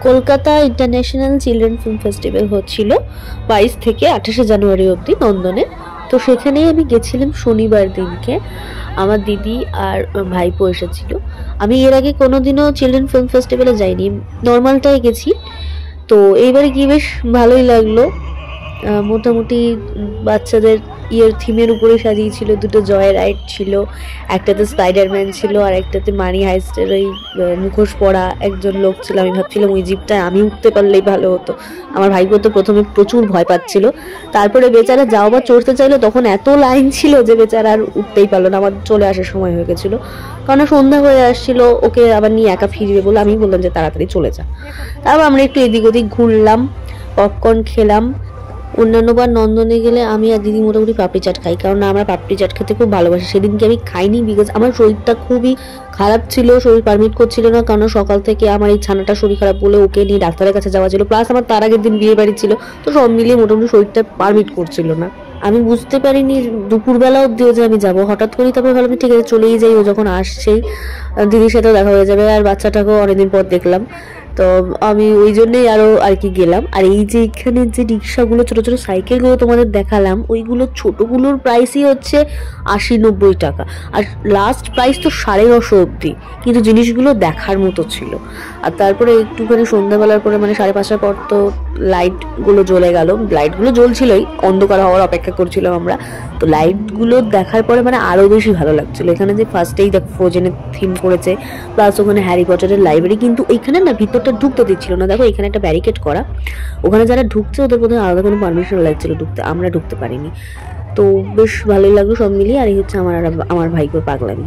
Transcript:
Kolkata international children film festival হচ্ছিল 22 থেকে 28 জানুয়ারি অবধি নন্দনে। তো সেখানেই আমি গেছিলাম শনিবার দিনকে। আমার দিদি আর ভাইপো এসেছিল। আমি এর আগে কোনোদিনও চিলড্রেন ফিল্ম ফেস্টিভ্যালে যাইনি, নর্মালটাই গেছি। তো এইবারে গিয়ে বেশ ভালোই লাগলো। মোটামুটি বাচ্চাদের থিমের উপরে সাজিয়েছিল। দুটো জয় রাইড ছিল, একটাতে স্পাইডারম্যান ছিল আর একটাতে মানি হাইস্টের ওই মুখোশ পরা একজন লোক ছিল। আমি ভাবছিলাম ওই জিপটায় আমি উঠতে পারলেই ভালো হতো। আমার ভাইপো তো প্রথমে প্রচুর ভয় পাচ্ছিল, তারপরে বেচারা যাও বা চড়তে চাইলো, তখন এত লাইন ছিল যে বেচারা আর উঠতেই পারলো না। আমার চলে আসার সময় হয়ে গেছিলো, কারণ সন্ধ্যা হয়ে আসছিল। ওকে আবার নিয়ে একা ফিরবে বলে আমি বললাম যে তাড়াতাড়ি চলে যা। তারপর আমরা একটু এদিক ওদিক ঘুরলাম, পপকর্ন খেলাম। অন্যান্যবার নন্দনে গেলে আমি আর দিদি মোটামুটি পাপড়ি চাট খাই, কারণ আমরা পাপড়ি চাট খেতে খুব ভালোবাসি। সেদিনকে আমি খাইনি বিকজ আমার শরীরটা খুবই খারাপ ছিল, শরীর পারমিট করছিল না। কারণ সকাল থেকে আমার এই ছানাটা শরীর খারাপ বলে ওকে নিয়ে ডাক্তারের কাছে যাওয়া ছিল, প্লাস আমার তার আগের দিন বিয়ে বাড়ি ছিল। তো সব মিলিয়ে মোটামুটি শরীরটা পারমিট করছিল না। আমি বুঝতে পারিনি দুপুরবেলা অব্দিও যে আমি যাবো। হঠাৎ করেই তারপরে ভাবলাম ঠিক আছে চলেই যাই, ও যখন আসছেই দিদির সাথেও দেখা হয়ে যাবে, আর বাচ্চাটাকেও অনেকদিন পর দেখলাম। তো আমি ওই জন্যই আরো আর কি গেলাম। আর এই যে এখানে যে রিক্সাগুলো, ছোট ছোট সাইকেলগুলো তোমাদের দেখালাম, ওইগুলো ছোটগুলোর প্রাইসই হচ্ছে 80-90 টাকা, আর লাস্ট প্রাইস তো 950 অব্দি। কিন্তু জিনিসগুলো দেখার মতো ছিল। আর তারপরে একটুখানি সন্ধ্যাবেলার পরে মানে 5:30টার পর তো লাইটগুলো জ্বলে গেল। লাইটগুলো জ্বলছিলই, অন্ধকার হওয়ার অপেক্ষা করছিলাম আমরা। তো লাইটগুলো দেখার পরে মানে আরো বেশি ভালো লাগছিল। এখানে যে ফার্স্টেই দেখো ফ্রোজেনের থিম করেছে, প্লাস ওখানে হ্যারি পটারের লাইব্রেরি। কিন্তু এইখানে না ভিতরটা ঢুকতে দিচ্ছিল না। দেখো এখানে একটা ব্যারিকেড করা, ওখানে যারা ঢুকছে ওদের প্রথমে আলাদা কোনো পারমিশন লাগছিল ঢুকতে, আমরা ঢুকতে পারিনি। তো বেশ ভালোই লাগলো সব মিলিয়ে। আর এই হচ্ছে আমার ভাইকে পাগলামি।